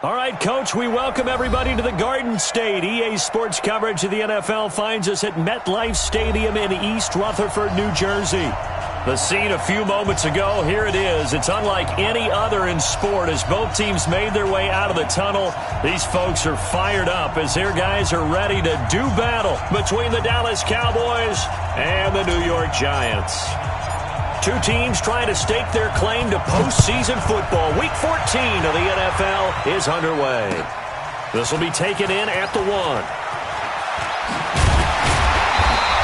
All right, Coach, we welcome everybody to the Garden State. EA Sports coverage of the NFL finds us at MetLife Stadium in East Rutherford, New Jersey. The scene a few moments ago, here it is. It's unlike any other in sport as both teams made their way out of the tunnel. These folks are fired up as their guys are ready to do battle between the Dallas Cowboys and the New York Giants. Two teams trying to stake their claim to postseason football. Week 14 of the NFL is underway. This will be taken in at the 1.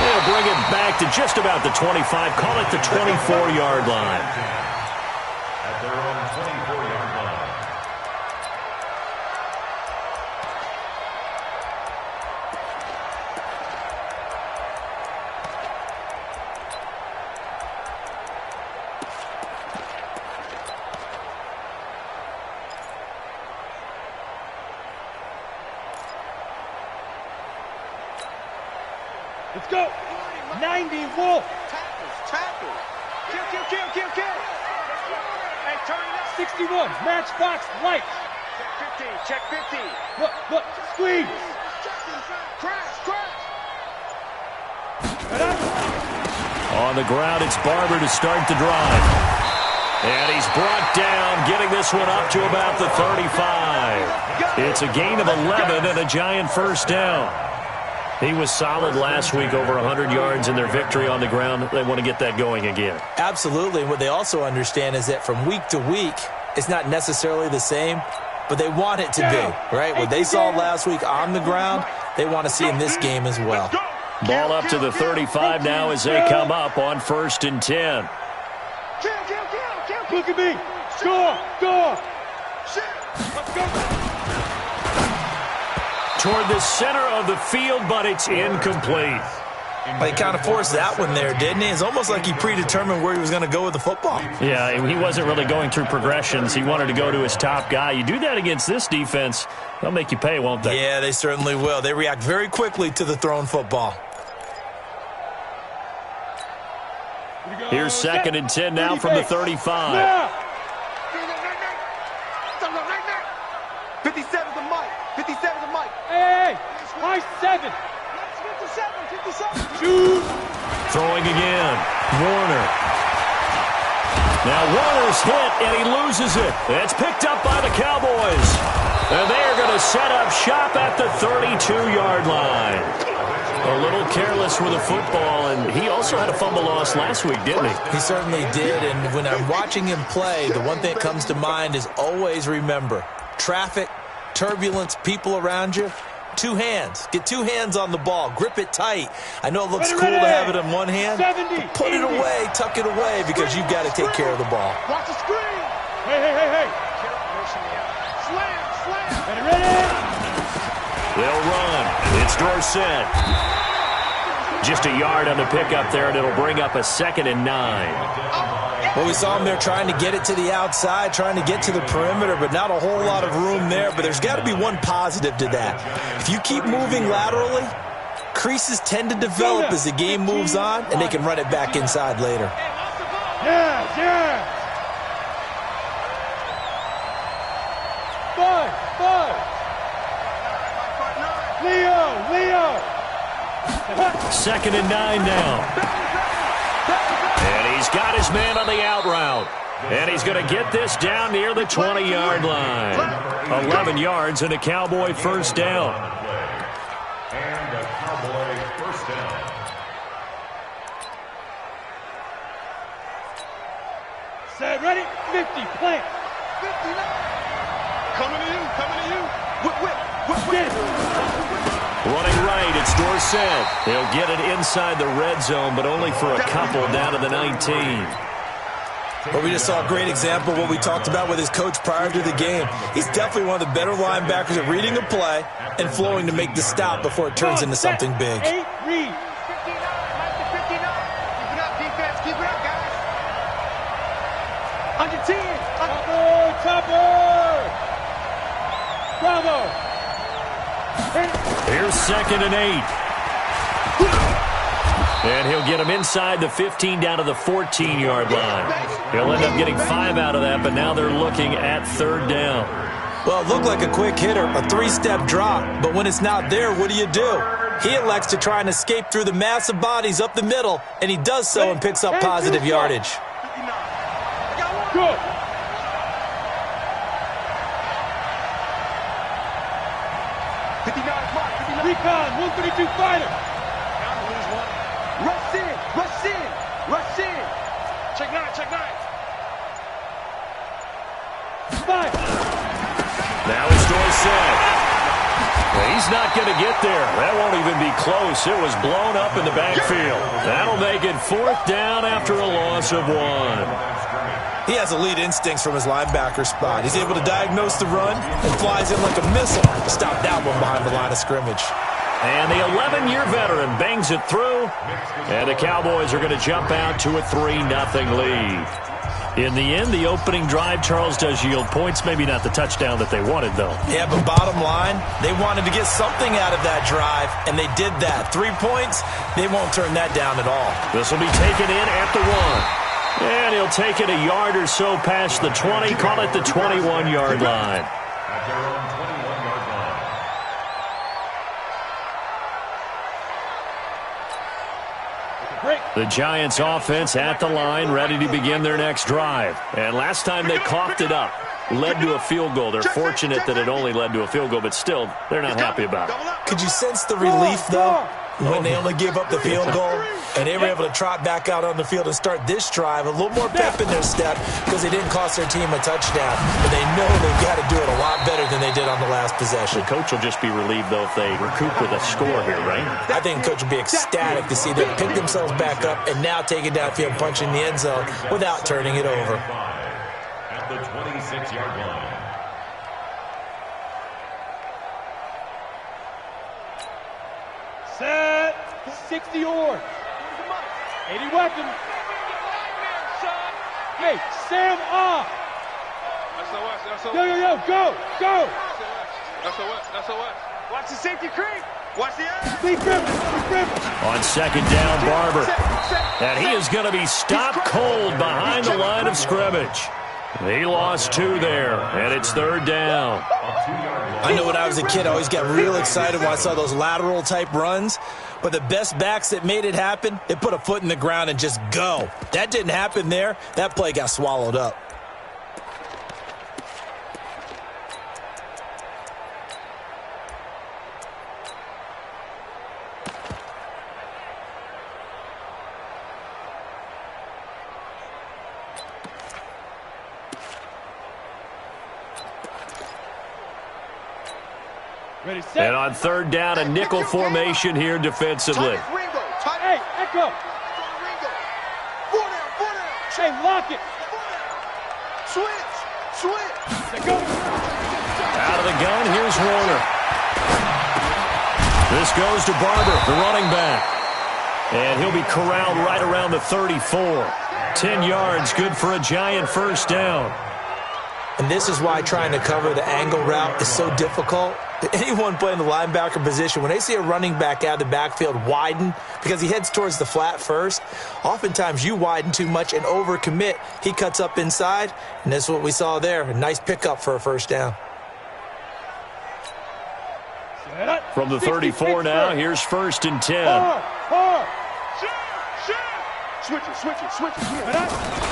They'll bring it back to just about the 25. Call it the 24-yard line. At their own 24-yard line. Let's go. 90 Wolf. Tackles. Kill. Hey, turn it up. 61. Matchbox light. Check 50. Look. Squeeze. Crash. On the ground, it's Barber to start the drive. And he's brought down, getting this one up to about the 35. It's a gain of 11 and a Giant first down. He was solid last week, over 100 yards in their victory on the ground. They want to get that going again. Absolutely. What they also understand is that from week to week, it's not necessarily the same, but they want it to be, right? What they saw last week on the ground, they want to see in this game as well. Ball up to the 35 now as they come up on 1st and 10. Look at me. Score. Let's go. Toward the center of the field, but it's incomplete. Well, he kind of forced that one there, didn't he? It's almost like he predetermined where he was going to go with the football. Yeah, he wasn't really going through progressions. He wanted to go to his top guy. You do that against this defense, they'll make you pay, won't they? Yeah, they certainly will. They react very quickly to the thrown football. Here's 2nd and 10 now from the 35. 57's the mic. 57's the mic. Hey, high 7. 57. Shoot. Throwing again. Warner. Now Warner's hit, and he loses it. It's picked up by the Cowboys. And they're going to set up shop at the 32-yard line. A little careless with the football, and he also had a fumble loss last week, didn't he? He certainly did, and when I'm watching him play, the one thing that comes to mind is always remember, traffic, turbulence, people around you, 2 hands. Get 2 hands on the ball. Grip it tight. I know it looks cool to have it in one hand, but put it away, tuck it away, because you've got to take care of the ball. Watch the screen. Hey. Slam. Ready. They'll run. It's Dorsett. Just a yard on the pickup there, and it'll bring up a 2nd and 9. Well, we saw him there trying to get it to the outside, trying to get to the perimeter, but not a whole lot of room there. But there's got to be one positive to that. If you keep moving laterally, creases tend to develop as the game moves on, and they can run it back inside later. Yeah. 5. Leo. 2nd and 9 now. And he's got his man on the out route. And he's going to get this down near the 20-yard line. 11 yards and a Cowboy first down. And a Cowboy first down. Set, ready, 50, plant. 59. Coming to you. Whip. Running right, it's Dorsett. He'll get it inside the red zone, but only for a couple down to the 19. Well, we just saw a great example of what we talked about with his coach prior to the game. He's definitely one of the better linebackers at reading a play and flowing to make the stop before it turns into something big. 8, read. 59. Keep it up, defense. Keep it up, guys. 110. Chopper. Bravo. Here's 2nd and 8. And he'll get him inside the 15 down to the 14-yard line. He'll end up getting 5 out of that, but now they're looking at 3rd down. Well, it looked like a quick hitter, a three-step drop, but when it's not there, what do? He elects to try and escape through the massive bodies up the middle, and he does so and picks up positive yardage. Good. Recon, 132 fighter. Rush in, rush in, rush in. Check nine, check nine. Five. Now it's Dorsett. Well, he's not going to get there. That won't even be close. It was blown up in the backfield. That'll make it 4th down after a loss of 1. He has elite instincts from his linebacker spot. He's able to diagnose the run and flies in like a missile to stop that one behind the line of scrimmage. And the 11-year veteran bangs it through, and the Cowboys are going to jump out to a 3-0 lead. In the end, the opening drive, Charles, does yield points. Maybe not the touchdown that they wanted, though. Yeah, but bottom line, they wanted to get something out of that drive, and they did that. 3 points, they won't turn that down at all. This will be taken in at the 1. And he'll take it a yard or so past the 20, call it the 21-yard line. At their own 21-yard line. The Giants offense at the line, ready to begin their next drive. And last time they coughed it up, led to a field goal. They're fortunate that it only led to a field goal, but still, they're not happy about it. Could you sense the relief, though, when they only gave up the field goal? And they were able to trot back out on the field and start this drive. A little more pep in their step because they didn't cost their team a touchdown. But they know they've got to do it a lot better than they did on the last possession. The coach will just be relieved, though, if they recoup with a score here, right? I think the coach will be ecstatic to see them pick themselves back up and now take it downfield, punching the end zone without turning it over. At the 26-yard line. Set. 60 yards. 80 weapons. Hey, Sam off. Yo, go. Watch the safety creep. Watch the eye. Lee Griffin. On 2nd down, Barber. And he is going to be stopped cold behind the line of scrimmage. He lost 2 there, and it's 3rd down. I know when I was a kid, I always got real excited when I saw those lateral-type runs. But the best backs that made it happen, they put a foot in the ground and just go. That didn't happen there. That play got swallowed up. Ready, set. And on 3rd down, a nickel formation here defensively. Hey, Echo. 4 down. Hey, lock it. Switch. Let go. Out of the gun, here's Warner. This goes to Barber, the running back. And he'll be corralled right around the 34. 10 yards, good for a Giant 1st down. And this is why trying to cover the angle route is so difficult. Anyone playing the linebacker position, when they see a running back out of the backfield widen because he heads towards the flat first, oftentimes you widen too much and overcommit. He cuts up inside, and that's what we saw there. A nice pickup for a 1st down. From the 34 now, here's 1st and 10. Hard. Switch it.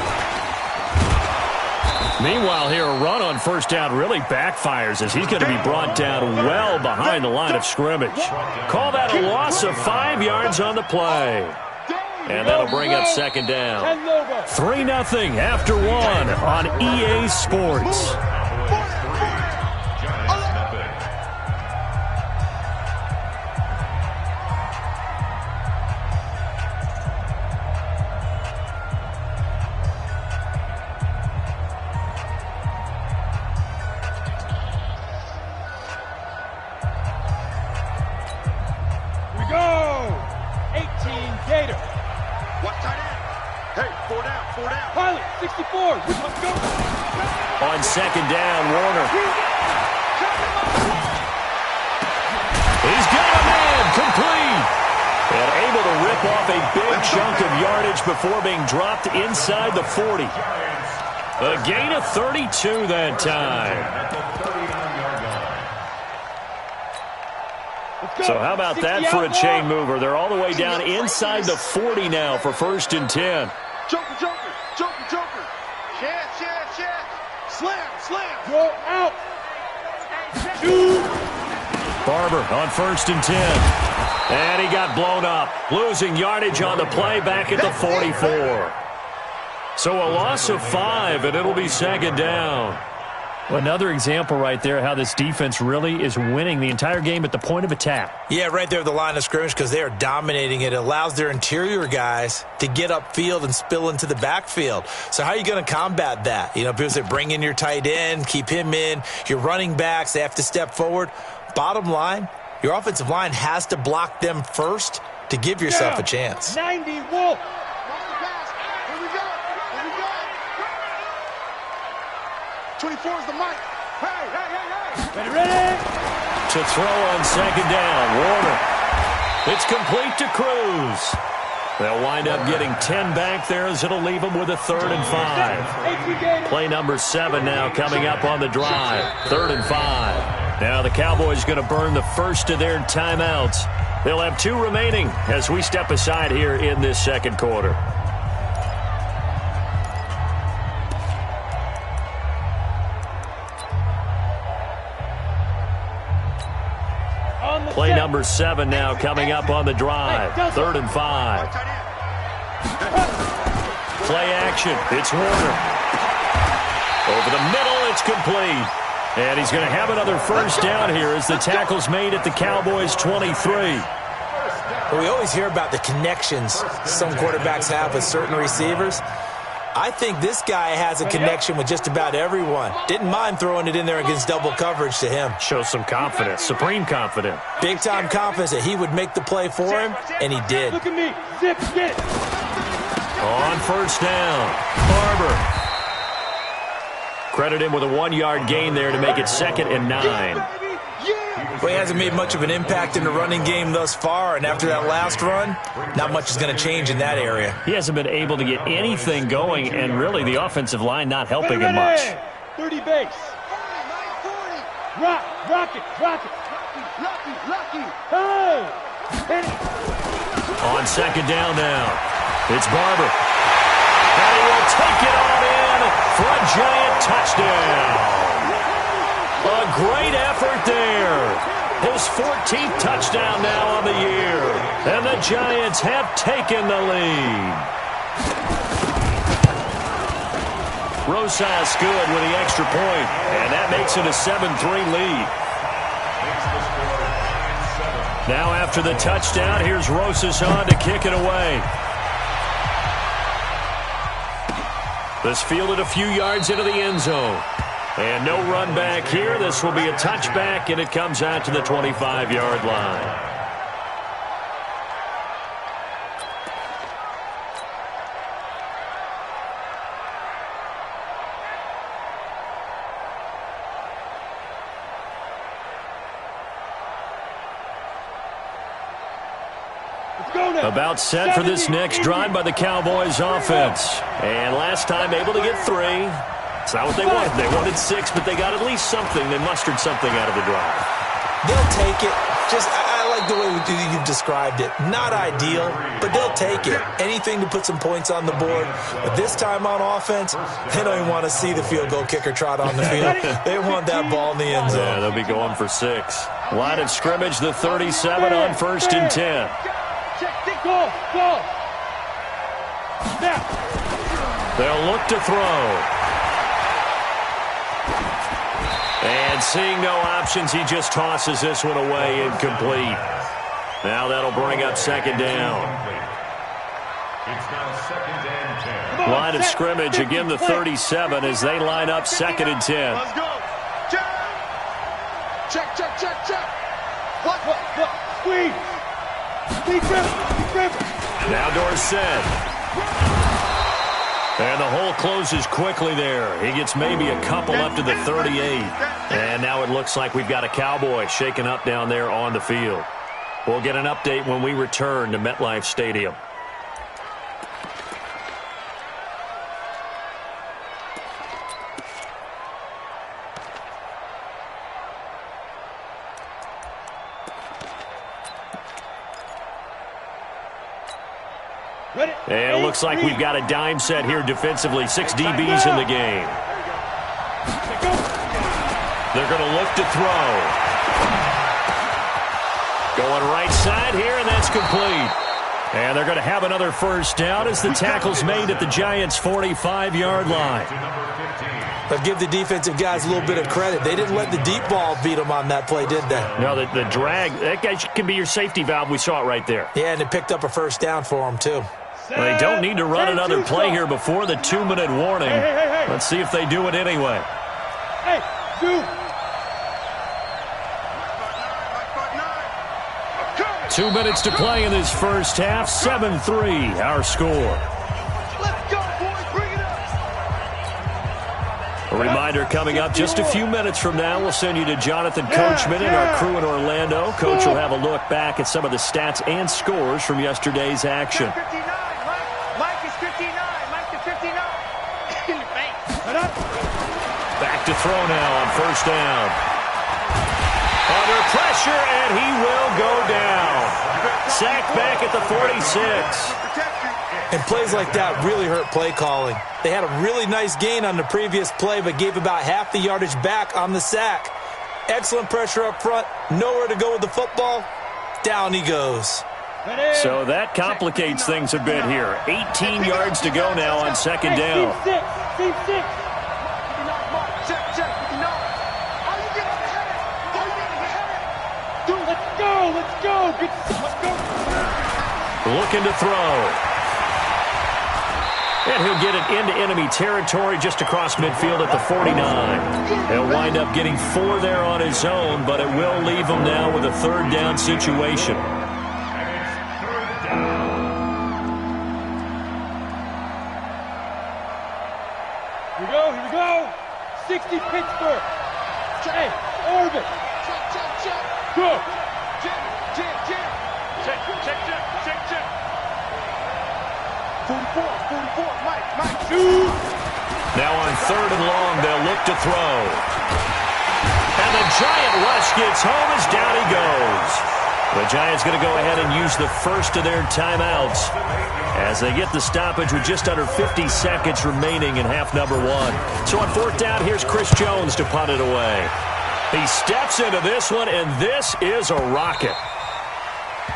Meanwhile, here, a run on 1st down really backfires as he's going to be brought down well behind the line of scrimmage. Call that a loss of 5 yards on the play. And that'll bring up 2nd down. 3-0 after 1 on EA Sports. On 2nd down, Warner. He's got a man, complete. And able to rip off a big chunk of yardage before being dropped inside the 40. A gain of 32 that time. So how about that for a chain mover? They're all the way down inside the 40 now for 1st and 10. Joker, joker, joker, joker. Chance. Slam. Go out. Barber on 1st and 10. And he got blown up. Losing yardage on the play back at the 44. So a loss of 5, and it'll be 2nd down. Well, another example right there how this defense really is winning the entire game at the point of attack. Yeah, right there at the line of scrimmage because they are dominating it. It allows their interior guys to get upfield and spill into the backfield. So how are you going to combat that? You know, people say bring in your tight end, keep him in. Your running backs, they have to step forward. Bottom line, your offensive line has to block them first to give yourself a chance. 90 Wolf. 24 is the mic. Hey. Ready? To throw on 2nd down, Warner. It's complete to Cruz. They'll wind up getting 10 back there as it'll leave them with a 3rd and 5. Play number 7 now coming up on the drive. 3rd and 5. Now the Cowboys going to burn the first of their timeouts. They'll have 2 remaining as we step aside here in this 2nd quarter. Play number 7 now coming up on the drive. 3rd and 5. Play action. It's Warner. Over the middle, it's complete. And he's going to have another 1st down here as the tackle's made at the Cowboys' 23. Well, we always hear about the connections some quarterbacks have with certain receivers. I think this guy has a connection with just about everyone. Didn't mind throwing it in there against double coverage to him. Shows some confidence, supreme confidence. Big-time confidence that he would make the play for him, and he did. Look at me. Zip, get. On 1st down, Barber. Credit him with a 1-yard gain there to make it 2nd and 9. Well, he hasn't made much of an impact in the running game thus far, and after that last run, not much is going to change in that area. He hasn't been able to get anything going, and really the offensive line not helping him much. 30 base. Rock it. Lucky. Hey! On 2nd down now, it's Barber. And he will take it on in for a giant touchdown. A great effort there. His 14th touchdown now on the year. And the Giants have taken the lead. Rosas good with the extra point, and that makes it a 7-3 lead. Now after the touchdown, here's Rosas on to kick it away. This fielded a few yards into the end zone. And no run back here. This will be a touchback, and it comes out to the 25-yard line. About set for this next drive by the Cowboys offense. And last time able to get 3. It's not what they wanted. They wanted 6, but they got at least something. They mustered something out of the drive. They'll take it. I like the way you described it. Not ideal, but they'll take it. Anything to put some points on the board. But this time on offense, they don't even want to see the field goal kicker trot on the field. They want that ball in the end zone. Yeah, they'll be going for 6. Line of scrimmage, the 37 on 1st and 10. Go. They'll look to throw. And seeing no options, he just tosses this one away incomplete. Now that'll bring up 2nd down. It's now 2nd and 10. Line of scrimmage, again the 37 as they line up 2nd and 10. Let's go. Check. What? Squeeze. Now Dorsett. And the hole closes quickly there. He gets maybe a couple up to the 38. And now it looks like we've got a Cowboy shaken up down there on the field. We'll get an update when we return to MetLife Stadium. And it looks like we've got a dime set here defensively. 6 DBs in the game. They're going to look to throw. Going right side here, and that's complete. And they're going to have another first down as the tackle's made at the Giants' 45-yard line. But give the defensive guys a little bit of credit. They didn't let the deep ball beat them on that play, did they? No, the drag, that guy can be your safety valve. We saw it right there. Yeah, and it picked up a first down for them, too. Well, they don't need to run another play here before the 2-minute warning. Let's see if they do it anyway. Hey, dude. 2 minutes to play in this first half. 7-3, our score. Let's go, boys. Bring it up. A reminder coming up just a few minutes from now. We'll send you to Jonathan Coachman and our crew in Orlando. Coach will have a look back at some of the stats and scores from yesterday's action. 59. Mike is 59. Mike to 59. Back to throw now on first down. Under pressure, and he will go down. Sacked back at the 46. And plays like that really hurt play calling. They had a really nice gain on the previous play, but gave about half the yardage back on the sack. Excellent pressure up front. Nowhere to go with the football. Down he goes. So that complicates things a bit here. 18 yards to go now on second down. Team 6. Let's go. Looking to throw. And he'll get it into enemy territory just across midfield at the 49. He'll wind up getting 4 there on his own, but it will leave him now with a third down situation. Here we go. 60 Pittsburgh. Hey, Orbit. Go. Check. 44, Mike. Shoot. Now on third and long, they'll look to throw. And the Giant rush gets home as down he goes. The Giants going to go ahead and use the first of their timeouts as they get the stoppage with just under 50 seconds remaining in half number 1. So on fourth down, here's Chris Jones to punt it away. He steps into this one, and this is a rocket.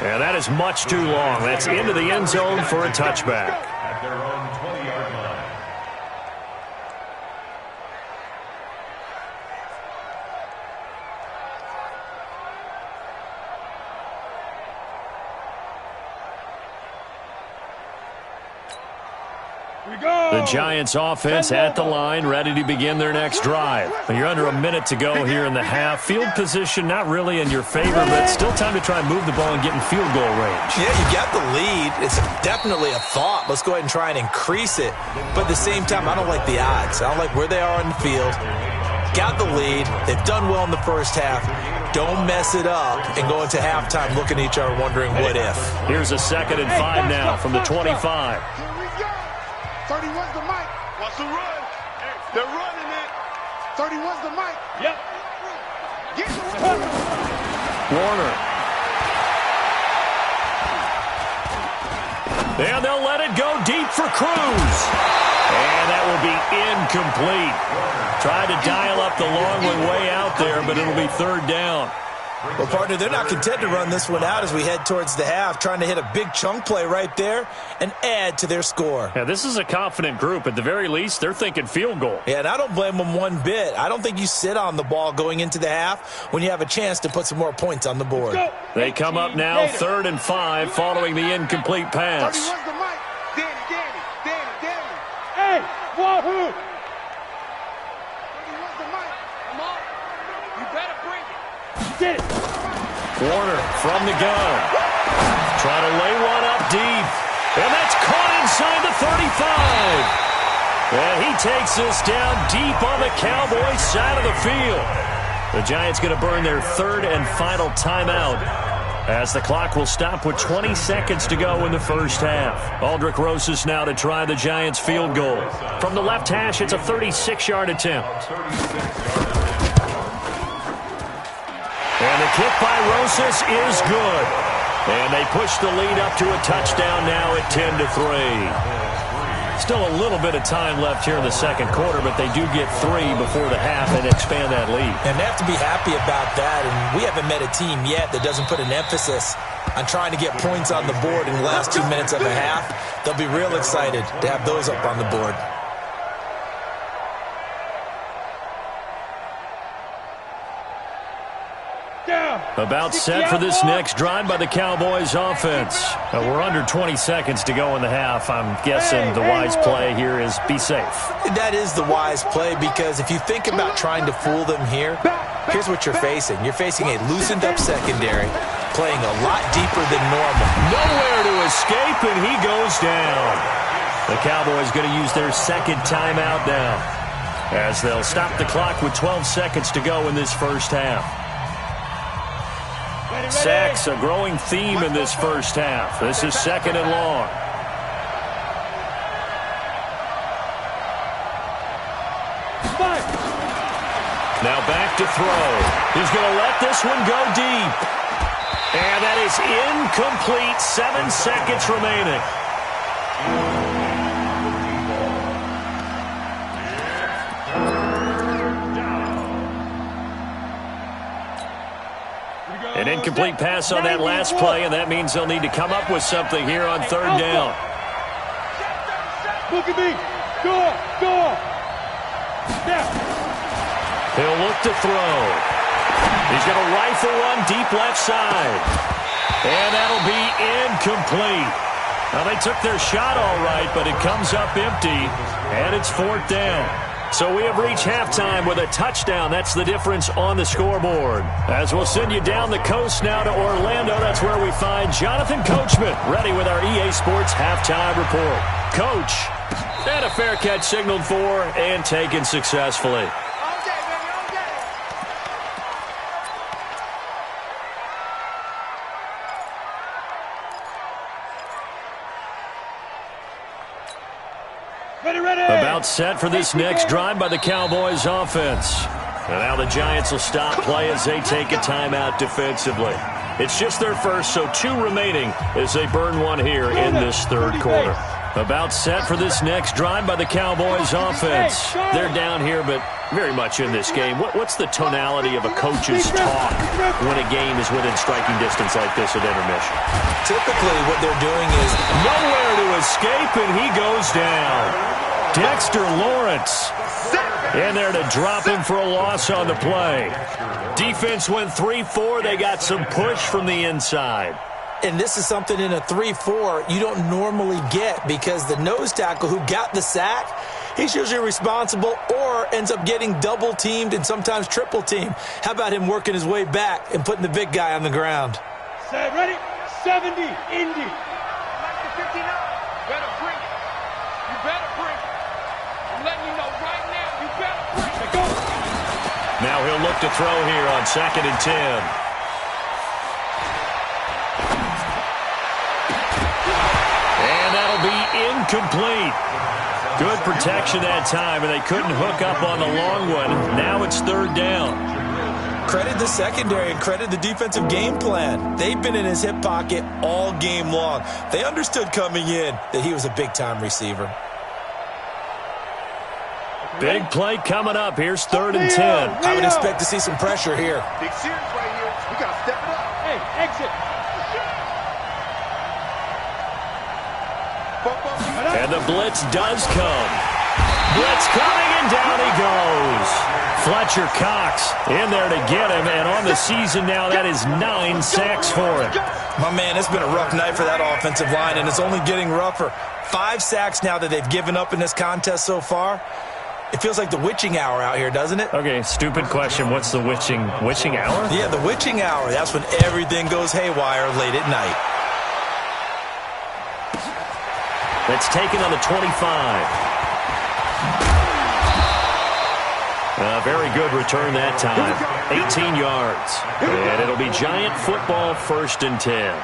And that is much too long. That's into the end zone for a touchback. At their own 20-yard line. The Giants offense at the line, ready to begin their next drive. You're under a minute to go here in the half. Field position not really in your favor, but still time to try and move the ball and get in field goal range. Yeah, you got the lead. It's definitely a thought. Let's go ahead and try and increase it. But at the same time, I don't like the odds. I don't like where they are on the field. Got the lead. They've done well in the first half. Don't mess it up and go into halftime looking at each other wondering what if. Here's a 2nd and 5 now from the 25. 31's the mic. What's the run? They're running it. 31's the mic. Yep. Get the run. Warner. And they'll let it go deep for Cruz. And that will be incomplete. Tried to dial up the long one way out there, but it'll be third down. Well, partner, they're not content to run this one out as we head towards the half, trying to hit a big chunk play right there and add to their score. Yeah, this is a confident group. At the very least, they're thinking field goal. Yeah, and I don't blame them one bit. I don't think you sit on the ball going into the half when you have a chance to put some more points on the board. They come up now 3rd and 5 following the incomplete pass. 31's the mic. Danny. Hey, wahoo! 31's the mic. Come on. You better bring it. Get it. Warner from the gun. Trying to lay one up deep. And that's caught inside the 35. And he takes this down deep on the Cowboys side of the field. The Giants going to burn their 3rd and final timeout as the clock will stop with 20 seconds to go in the first half. Aldrick Rosas now to try the Giants field goal. From the left hash, it's a 36-yard attempt. And the kick by Rosas is good. And they push the lead up to a touchdown now at 10-3. Still a little bit of time left here in the second quarter, but they do get 3 before the half and expand that lead. And they have to be happy about that. And we haven't met a team yet that doesn't put an emphasis on trying to get points on the board in the last 2 minutes of a half. They'll be real excited to have those up on the board. About set for this next drive by the Cowboys offense. We're under 20 seconds to go in the half. I'm guessing the wise play here is be safe. That is the wise play, because if you think about trying to fool them here, here's what you're facing. You're facing a loosened up secondary, playing a lot deeper than normal. Nowhere to escape, and he goes down. The Cowboys going to use their second timeout now, as they'll stop the clock with 12 seconds to go in this first half. Sacks, a growing theme in this first half. This is second and long. Now back to throw. He's going to let this one go deep. And that is incomplete. 7 seconds remaining. An incomplete pass on that last play, and that means they'll need to come up with something here on third down. Look at me. Go. He'll look to throw. He's going to rifle one deep left side. And that'll be incomplete. Now, they took their shot all right, but it comes up empty, and it's fourth down. So we have reached halftime with a touchdown. That's the difference on the scoreboard. As we'll send you down the coast now to Orlando, that's where we find Jonathan Coachman, ready with our EA Sports halftime report. Coach, and a fair catch signaled for and taken successfully. About set for this next drive by the Cowboys offense. And now the Giants will stop play as they take a timeout defensively. It's just their first, so 2 remaining as they burn one here in this third quarter. About set for this next drive by the Cowboys offense. They're down here, but very much in this game. What's the tonality of a coach's talk when a game is within striking distance like this at intermission? Typically what they're doing is nowhere to escape, and he goes down. Dexter Lawrence in there to drop him for a loss on the play. Defense went 3-4. They got some push from the inside. And this is something in a 3-4 you don't normally get, because the nose tackle who got the sack, he's usually responsible or ends up getting double-teamed and sometimes triple-teamed. How about him working his way back and putting the big guy on the ground? Set, ready? 70, Indy. Now he'll look to throw here on 2nd and 10. And that'll be incomplete. Good protection that time, and they couldn't hook up on the long one. Now it's third down. Credit the secondary and credit the defensive game plan. They've been in his hip pocket all game long. They understood coming in that he was a big-time receiver. Big play coming up. Here's 3rd and 10. I would expect to see some pressure here. Big series right here. We got to step it up. Hey, exit. And the blitz does come. Blitz coming, and down he goes. Fletcher Cox in there to get him, and on the season now, that is 9 sacks for him. My man, it's been a rough night for that offensive line, and it's only getting rougher. 5 sacks now that they've given up in this contest so far. It feels like the witching hour out here, doesn't it? Okay, stupid question. What's the witching hour? Yeah, the witching hour. That's when everything goes haywire late at night. That's taken on the 25. Very good return that time. 18 yards. And it'll be Giant football, 1st and 10.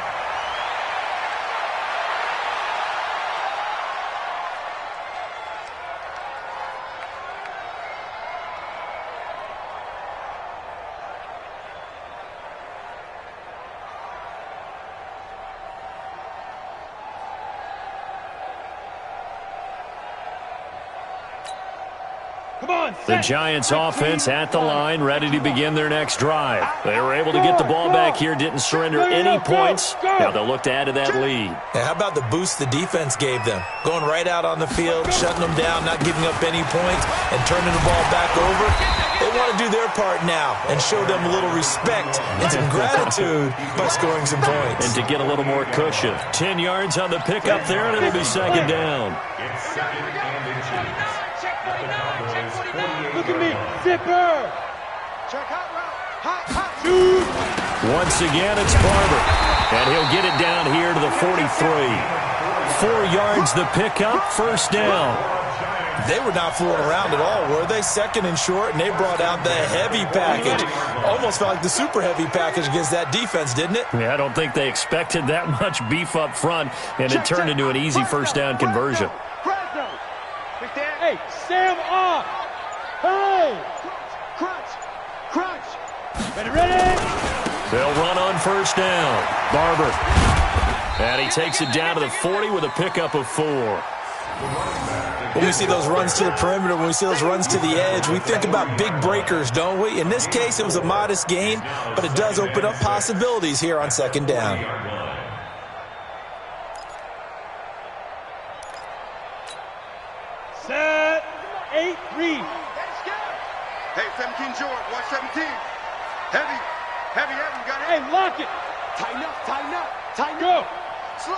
The Giants offense at the line, ready to begin their next drive. They were able to get the ball back here, didn't surrender any points. Now they'll look to add to that lead. Hey, how about the boost the defense gave them? Going right out on the field, shutting them down, not giving up any points, and turning the ball back over. They want to do their part now and show them a little respect and some gratitude by scoring some points. And to get a little more cushion. 10 yards on the pickup there, and it'll be second down. It's second and inches. Look at me, zipper. Check hot route. Hot. Shoot. Once again, it's Barber. And he'll get it down here to the 43. 4 yards the pickup, first down. They were not fooling around at all, were they? Second and short, and they brought out the heavy package. Almost felt like the super heavy package against that defense, didn't it? Yeah, I don't think they expected that much beef up front, and it turned into an easy first down conversion. Hey, Sam off. Hey. Crunch. Ready. They'll run on first down. Barber. And he takes it down to the 40 with a pickup of 4. When we see those runs to the perimeter, when we see those runs to the edge, we think about big breakers, don't we? In this case, it was a modest gain, but it does open up possibilities here on second down. Set. 8-3. Hey, 17 George, watch 17. Heavy. Got it. Hey, lock it. Tighten up. Go.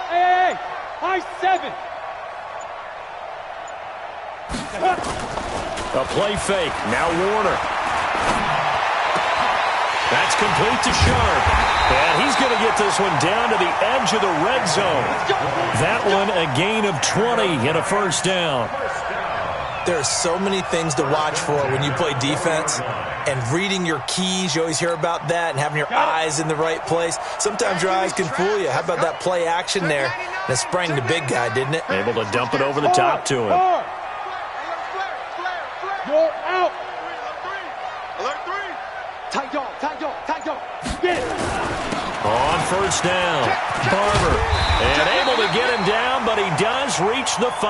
Hey. High 7. A play fake. Now Warner. That's complete to Sharp. And he's going to get this one down to the edge of the red zone. That one a gain of 20 and a first down. There are so many things to watch for when you play defense. And reading your keys, you always hear about that, and having your eyes in the right place. Sometimes your eyes can fool you. How about that play action there? And it sprang the big guy, didn't it? Able to dump it over the top to him. You're out. Alert 3. Tight dog. Get it. On first down, Barber. And able to get him down, but he does reach the 5.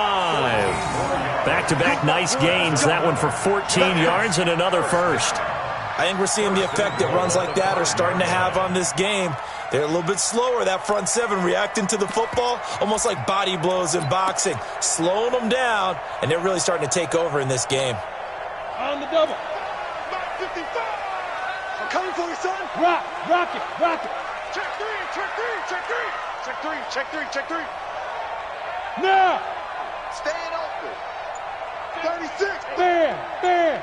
Back-to-back nice gains. That one for 14 yards and another first. I think we're seeing the effect that runs like that are starting to have on this game. They're a little bit slower, that front 7, reacting to the football, almost like body blows in boxing, slowing them down, and they're really starting to take over in this game. On the double. 55. I'm coming for you, son. Rock it. Check 3. Now. Staying open. 36. Bam. Hit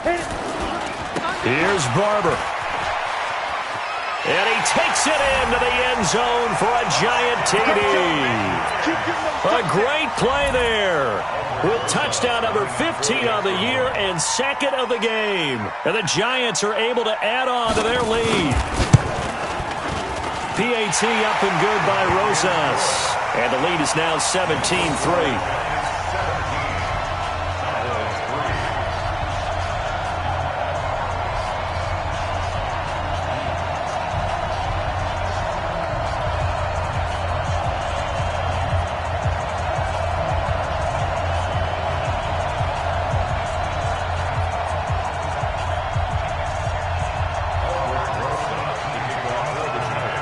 it. Here's Barber. And he takes it into the end zone for a giant TD. A great play there. With touchdown number 15 on the year and second of the game. And the Giants are able to add on to their lead. PAT up and good by Rosas. And the lead is now 17-3.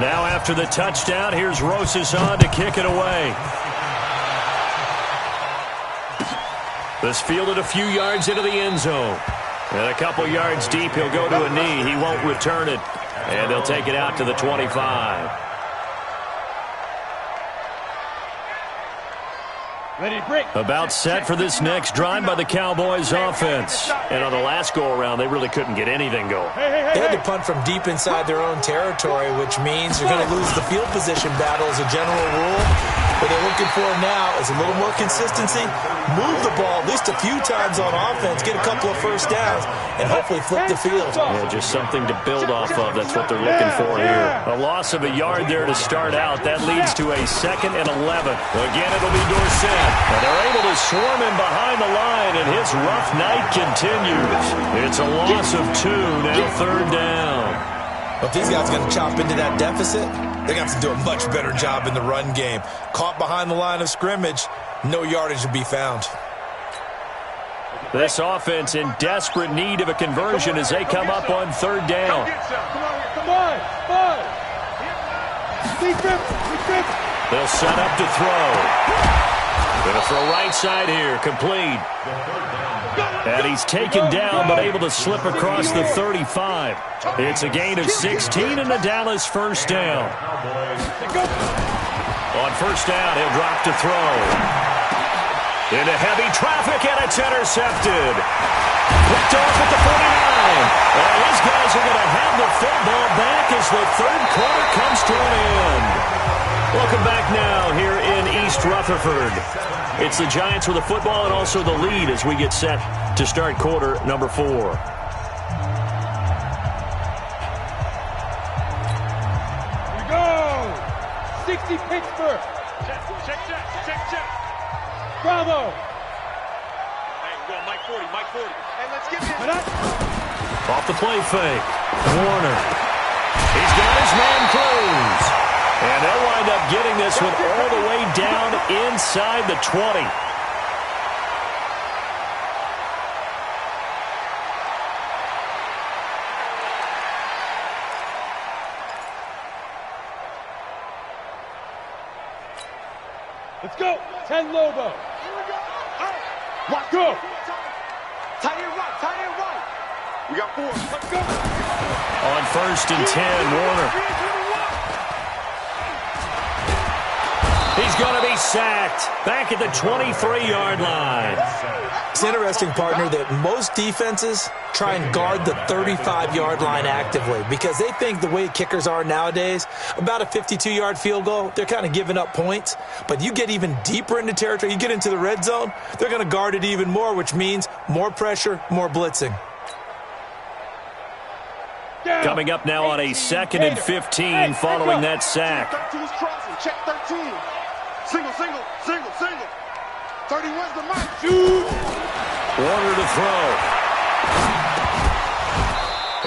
Now after the touchdown, here's Rosas on to kick it away. This fielded a few yards into the end zone. And a couple yards deep, he'll go to a knee. He won't return it. And they'll take it out to the 25. Ready to break. About set for this next drive by the Cowboys offense. And on the last go-around, they really couldn't get anything going. They had to punt from deep inside their own territory, which means you're going to lose the field position battle as a general rule. What they're looking for now is a little more consistency, move the ball at least a few times on offense, get a couple of first downs, and hopefully flip the field. Yeah, just something to build off of. That's what they're looking for here. A loss of a yard there to start out. That leads to a 2nd and 11. Again, it'll be Dorsett. And they're able to swarm him behind the line, and his rough night continues. It's a loss of 2, now 3rd down. Well, if these guys are going to chop into that deficit, they're going to have to do a much better job in the run game. Caught behind the line of scrimmage, no yardage to be found. This offense in desperate need of a conversion as they come up on third down. Come on. Defense. They'll set up to throw. Going to throw right side here, complete. And he's taken down but able to slip across the 35. It's a gain of 16 and the Dallas first down. On first down, he'll drop to throw. Into heavy traffic, and it's intercepted. Picked off at the 49. And these guys are going to have the football back as the third quarter comes to an end. Welcome back now here in East Rutherford. It's the Giants with the football and also the lead as we get set to start quarter number 4. Here we go. 60 Pittsburgh. Check. Bravo. Hey, we're going Mike 40. Hey, let's get this. Off the play fake. Warner. He's got his man Cruz. And they'll wind up getting this one all the way down inside the 20. Let's go. 10 Lobo. Here we go. Let's go. Tight end right. We got 4. Let's go. On first and 10, Warner. He's going to be sacked back at the 23-yard line. It's interesting, partner, that most defenses try and guard the 35-yard line actively because they think the way kickers are nowadays, about a 52-yard field goal, they're kind of giving up points. But you get even deeper into territory, you get into the red zone, they're going to guard it even more, which means more pressure, more blitzing. Coming up now on a 2nd and 15 following that sack. 13's crossing. Check 13. Single. 31's the mark. Shoot. Warner to throw.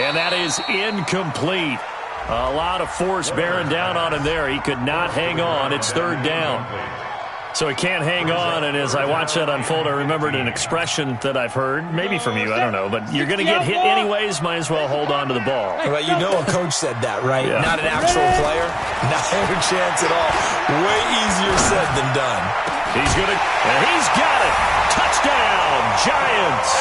And that is incomplete. A lot of force bearing down on him there. He could not hang on. It's third down. So he can't hang on, and as I watch that unfold, I remembered an expression that I've heard, maybe from you, I don't know, but you're going to get hit anyways, might as well hold on to the ball. Well, you know a coach said that, right? Yeah. Not an actual player. Not a chance at all. Way easier said than done. He's got it. Touchdown, Giants.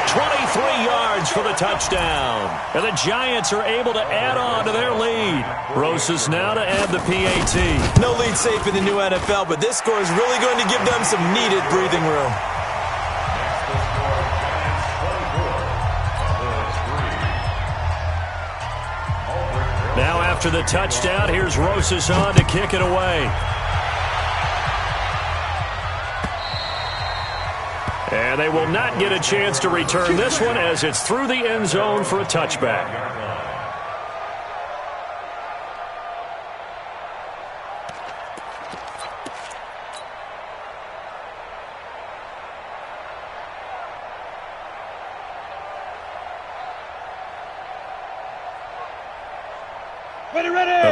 23 yards for the touchdown. And the Giants are able to add on to their lead. Rosas now to add the PAT. No lead safe in the new NFL, but this score is really going to give them some needed breathing room. Now after the touchdown, here's Rosas on to kick it away. And they will not get a chance to return this one as it's through the end zone for a touchback.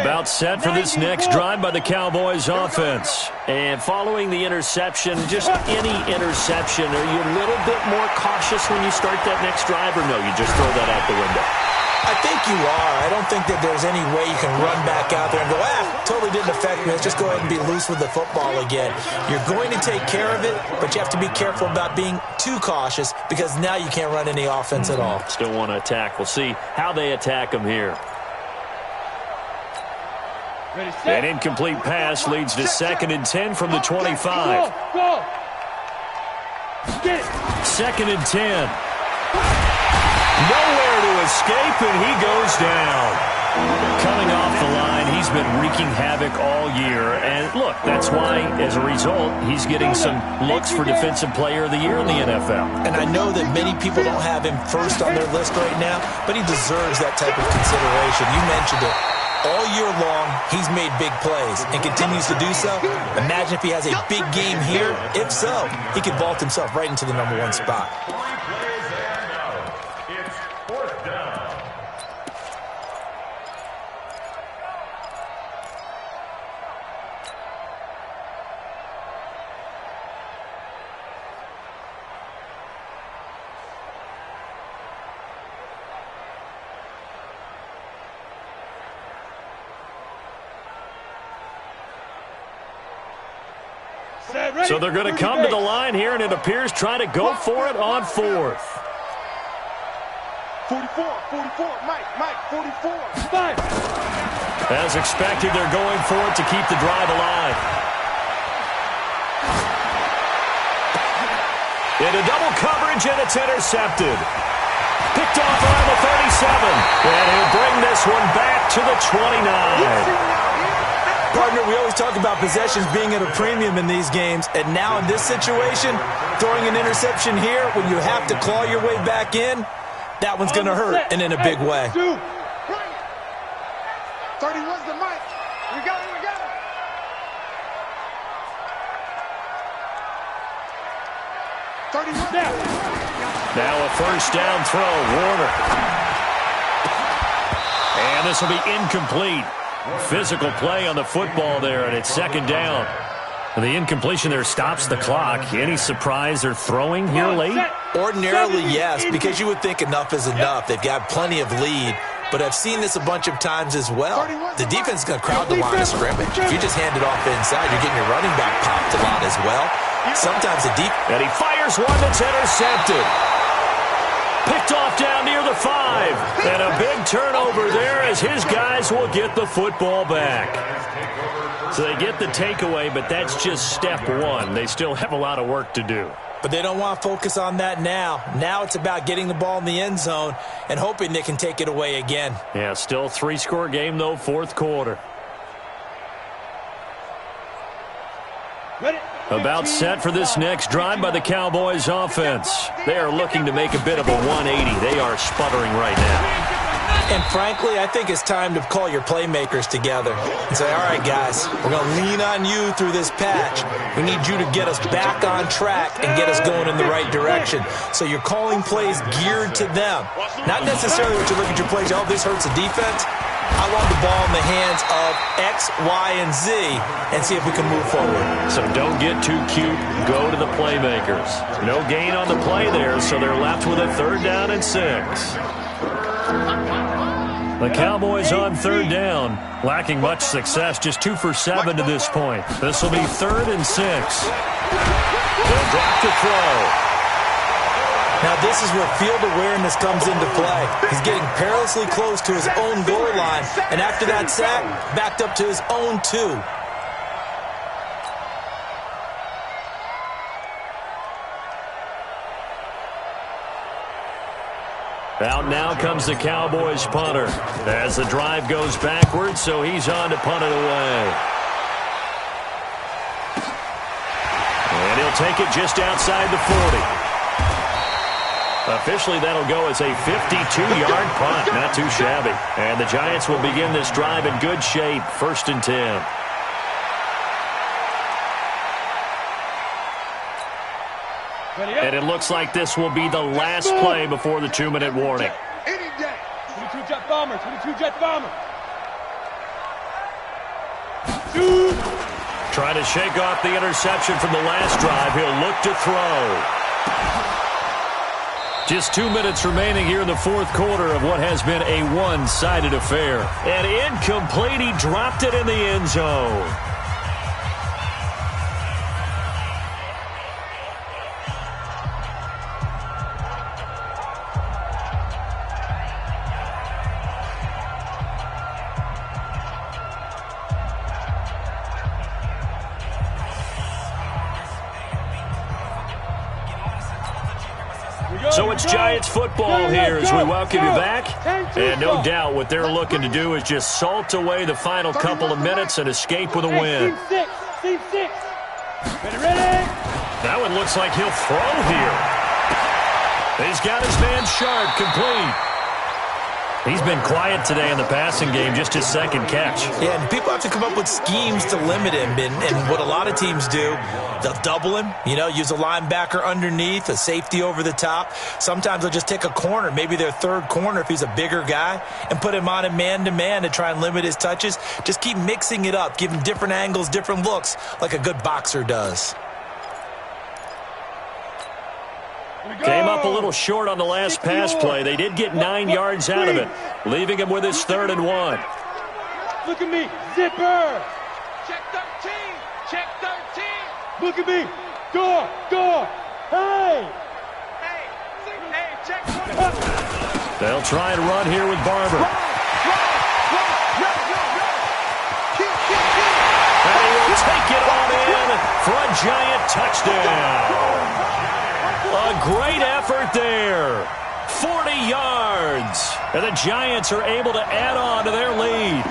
About set for this next drive by the Cowboys offense. And following the interception, just any interception, are you a little bit more cautious when you start that next drive, or no, you just throw that out the window? I think you are. I don't think that there's any way you can run back out there and go, totally didn't affect me. Let's just go ahead and be loose with the football again. You're going to take care of it, but you have to be careful about being too cautious because now you can't run any offense at all. Still want to attack. We'll see how they attack them here. An incomplete pass leads to 2nd and 10 from the 25. Get it. 2nd and 10. Nowhere to escape, and he goes down. Coming off the line, he's been wreaking havoc all year. And look, that's why, as a result, he's getting some looks for Defensive Player of the Year in the NFL. And I know that many people don't have him first on their list right now, but he deserves that type of consideration. You mentioned it. All year long, he's made big plays and continues to do so. Imagine if he has a big game here. If so, he could vault himself right into the number 1 spot. It's 4th down. So they're going to come to the line here, and it appears trying to go for it on fourth. 44, Mike, 44. As expected, they're going for it to keep the drive alive. Into double coverage, and it's intercepted. Picked off around the 37. And he'll bring this one back to the 29. Partner, we always talk about possessions being at a premium in these games, and now in this situation, throwing an interception here when you have to claw your way back in, that one's going to hurt, and in a big way. 31's the mic. We got it. Now a first down throw, Warner. And this will be incomplete. Physical play on the football there, and it's second down. And the incompletion there stops the clock. Any surprise they're throwing here late? Ordinarily, yes, because you would think enough is enough. They've got plenty of lead, but I've seen this a bunch of times as well. The defense is going to crowd the line of scrimmage. If you just hand it off inside, you're getting your running back popped a lot as well. Sometimes the deep... And he fires one that's intercepted. Picked off down near the 5. And a big turnover there as his guys will get the football back. So they get the takeaway, but that's just step one. They still have a lot of work to do. But they don't want to focus on that now. Now it's about getting the ball in the end zone and hoping they can take it away again. Yeah, still 3-score game, though, fourth quarter. About set for this next drive by the Cowboys offense. They are looking to make a bit of a 180. They are sputtering right now. And frankly, I think it's time to call your playmakers together and say, all right, guys, we're going to lean on you through this patch. We need you to get us back on track and get us going in the right direction. So you're calling plays geared to them. Not necessarily what you look at your plays, oh, this hurts the defense. I want the ball in the hands of X, Y, and Z and see if we can move forward. So don't get too cute. Go to the playmakers. No gain on the play there, so they're left with a 3rd down and 6. The Cowboys on 3rd down, lacking much success, just 2 for 7 to this point. This will be 3rd and 6. They'll drop the throw. Now this is where field awareness comes into play. He's getting perilously close to his own goal line, and after that sack, backed up to his own 2. Out now comes the Cowboys punter as the drive goes backwards, so he's on to punt it away. And he'll take it just outside the 40. Officially, that'll go as a 52-yard punt. Not too shabby. And the Giants will begin this drive in good shape. 1st and 10. And it looks like this will be the last play before the 2-minute warning. 22 jet bomber. Trying to shake off the interception from the last drive. He'll look to throw. Just 2 minutes remaining here in the fourth quarter of what has been a one-sided affair. And incomplete. He dropped it in the end zone. So it's Giants football here as we welcome you back. And no doubt what they're looking to do is just salt away the final couple of minutes and escape with a win. Team 6. Ready. That one looks like he'll throw here. He's got his man Sharp complete. He's been quiet today in the passing game, just his 2nd catch. Yeah, and people have to come up with schemes to limit him. And what a lot of teams do, they'll double him, use a linebacker underneath, a safety over the top. Sometimes they'll just take a corner, maybe their 3rd corner if he's a bigger guy, and put him on a man-to-man to try and limit his touches. Just keep mixing it up, give him different angles, different looks, like a good boxer does. Came up a little short on the last pass play. They did get 9 yards out of it, leaving him with his 3rd and 1. Look at me. Zipper. Check 13. Look at me. Go. Hey. Check. They'll try and run here with Barber. And he will take it on in for a giant touchdown. A great effort there. 40 yards. And the Giants are able to add on to their lead.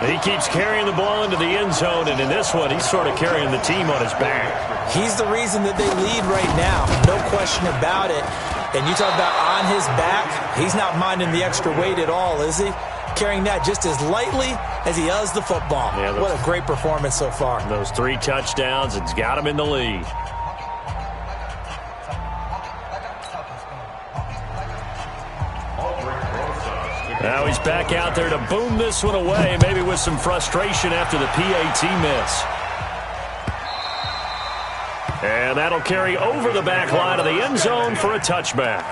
He keeps carrying the ball into the end zone, and in this one, he's sort of carrying the team on his back. He's the reason that they lead right now. No question about it. And you talk about on his back, he's not minding the extra weight at all, is he? Carrying that just as lightly as he does the football. Yeah, what a great performance so far. Those 3 touchdowns, it's got him in the lead. Now he's back out there to boom this one away, maybe with some frustration after the PAT miss. And that'll carry over the back line of the end zone for a touchback.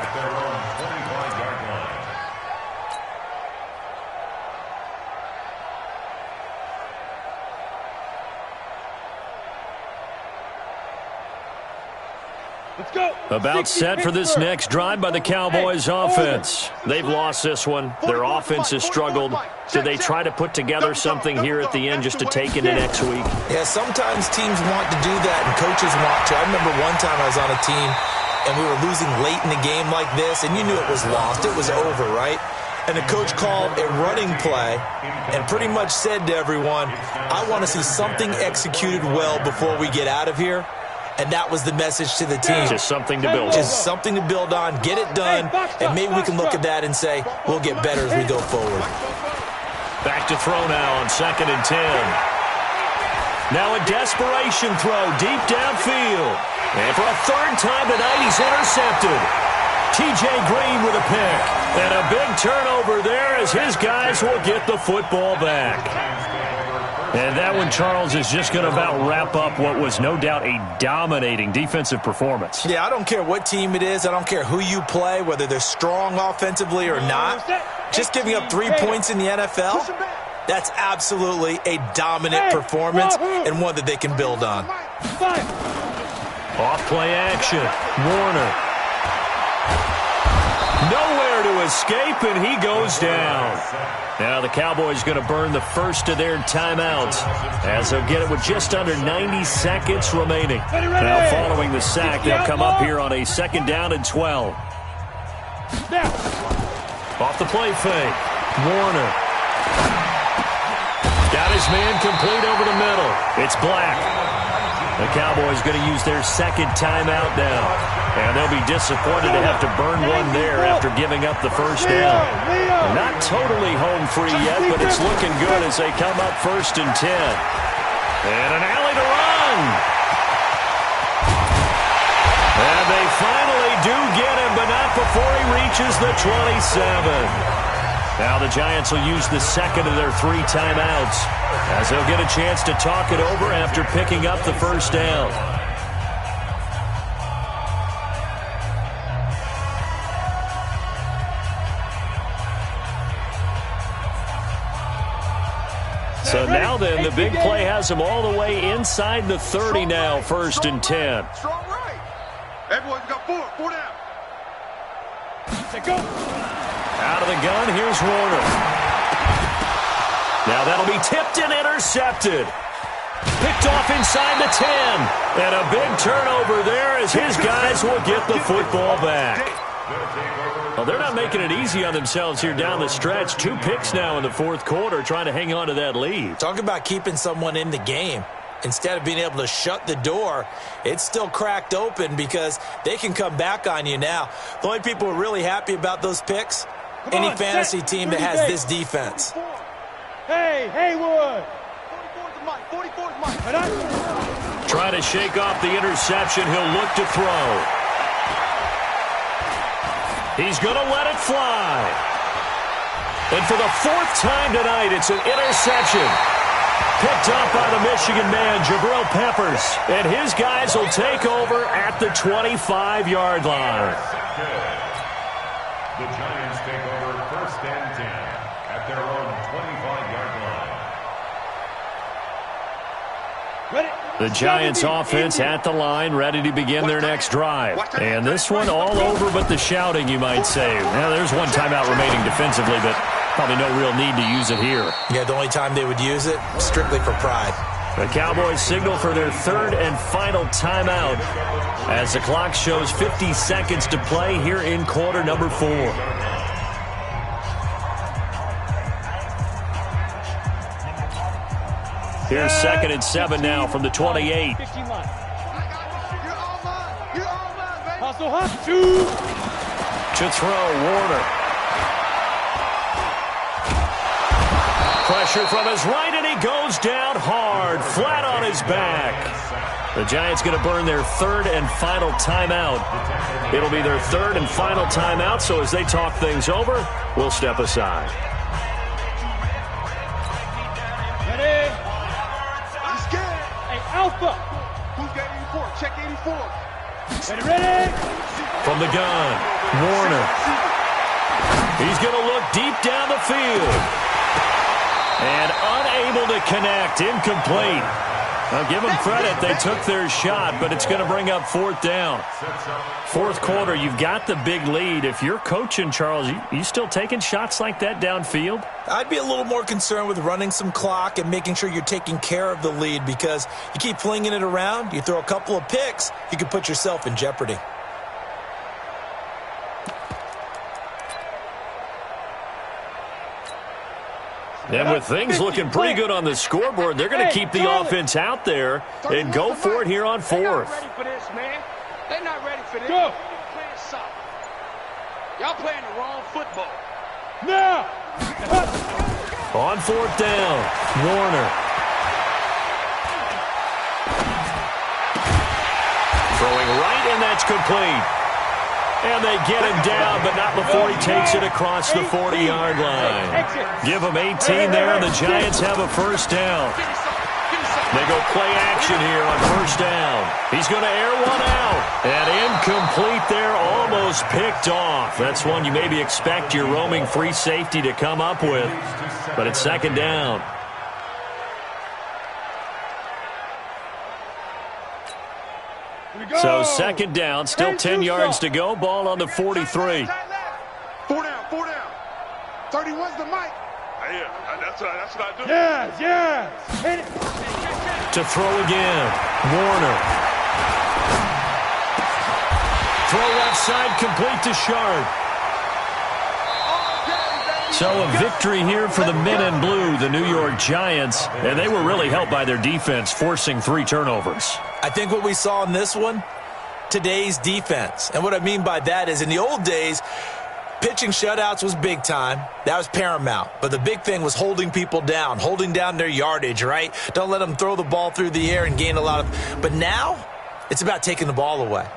Let's go. About set for this next drive by the Cowboys offense. They've lost this one. Their offense has struggled. Do they try to put together something here at the end just to take into next week? Yeah, sometimes teams want to do that and coaches want to. I remember one time I was on a team and we were losing late in the game like this, and you knew it was lost. It was over, right? And the coach called a running play and pretty much said to everyone, I want to see something executed well before we get out of here. And that was the message to the team. Just something to build on. Just something to build on, get it done, and maybe we can look at that and say, we'll get better as we go forward. Back to throw now on 2nd and 10. Now a desperation throw deep downfield. And for a 3rd time tonight, he's intercepted. T.J. Green with a pick. And a big turnover there as his guys will get the football back. And that one, Charles, is just going to about wrap up what was no doubt a dominating defensive performance. Yeah, I don't care what team it is. I don't care who you play, whether they're strong offensively or not. Just giving up 3 points in the NFL, that's absolutely a dominant performance and one that they can build on. Off play action. Warner. Nowhere to escape, and he goes down. Now the Cowboys going to burn the first of their timeouts as they'll get it with just under 90 seconds remaining. Now following the sack, they'll come up here on a 2nd down and 12. Off the play fake. Warner. Got his man complete over the middle. It's Black. The Cowboys going to use their 2nd timeout now. And they'll be disappointed to have to burn one there after giving up the first down. Not totally home free yet, but it's looking good as they come up 1st and 10. And an alley to run. And they finally do get him, but not before he reaches the 27. Now the Giants will use the 2nd of their 3 timeouts as they'll get a chance to talk it over after picking up the first down. So now then, the big play has them all the way inside the 30 now, 1st and 10. Strong right. Everyone's got 4 down. Go. Out of the gun, here's Warner. Now that'll be tipped and intercepted. Picked off inside the 10. And a big turnover there as his guys will get the football back. Well, they're not making it easy on themselves here down the stretch. 2 picks now in the 4th quarter trying to hang on to that lead. Talk about keeping someone in the game. Instead of being able to shut the door, it's still cracked open because they can come back on you now. The only people who are really happy about those picks, any fantasy team that has this defense. Hey, Haywood. 44's Mike. Try to shake off the interception. He'll look to throw. He's going to let it fly. And for the 4th time tonight, it's an interception. Picked up by the Michigan man, Jabril Peppers. And his guys will take over at the 25-yard line. The Giants take over 1st and 10 at their own 25-yard line. Ready? The Giants offense at the line, ready to begin their next drive. And this one all over but the shouting, you might say. Now, there's one timeout remaining defensively, but probably no real need to use it here. Yeah, the only time they would use it, strictly for pride. The Cowboys signal for their third and final timeout as the clock shows 50 seconds to play here in quarter number 4. Here's 2nd and 7 now from the 28. To throw, Warner. Pressure from his right, and he goes down hard, flat on his back. The Giants going to burn their third and final timeout. It'll be their third and final timeout, so as they talk things over, we'll step aside. Ready? I'm scared. Hey, Alpha. Who's got 84? Check 84. Ready? From the gun, Warner. He's going to look deep down the field. And unable to connect, incomplete. Now give them credit, they took their shot, but it's going to bring up 4th down. 4th quarter, you've got the big lead. If you're coaching, Charles, you still taking shots like that downfield? I'd be a little more concerned with running some clock and making sure you're taking care of the lead, because you keep flinging it around, you throw a couple of picks, you can put yourself in jeopardy. And with things looking pretty good on the scoreboard, they're going to keep the offense out there and go for it here on 4th. They're not ready for this, man. They're not ready for this. Go. You're playing soccer. Y'all playing the wrong football. Now. On 4th down, Warner. Throwing right, and that's complete. And they get him down, but not before he takes it across the 40-yard line. Give him 18 there, and the Giants have a first down. They go play action here on first down. He's going to air one out. And incomplete there, almost picked off. That's one you maybe expect your roaming free safety to come up with. But it's 2nd down. So 2nd down, still 10 yards to go. Ball on the 43. 4 down, 4 down. 31's the mic. Yeah, that's what I do. Yes. Hit it. To throw again, Warner. Throw left side, complete to Sharp. So a victory here for the men in blue, the New York Giants, and they were really helped by their defense, forcing 3 turnovers. I think what we saw in this one, today's defense. And what I mean by that is in the old days, pitching shutouts was big time. That was paramount. But the big thing was holding people down, holding down their yardage, right? Don't let them throw the ball through the air and gain a lot of. But now, it's about taking the ball away.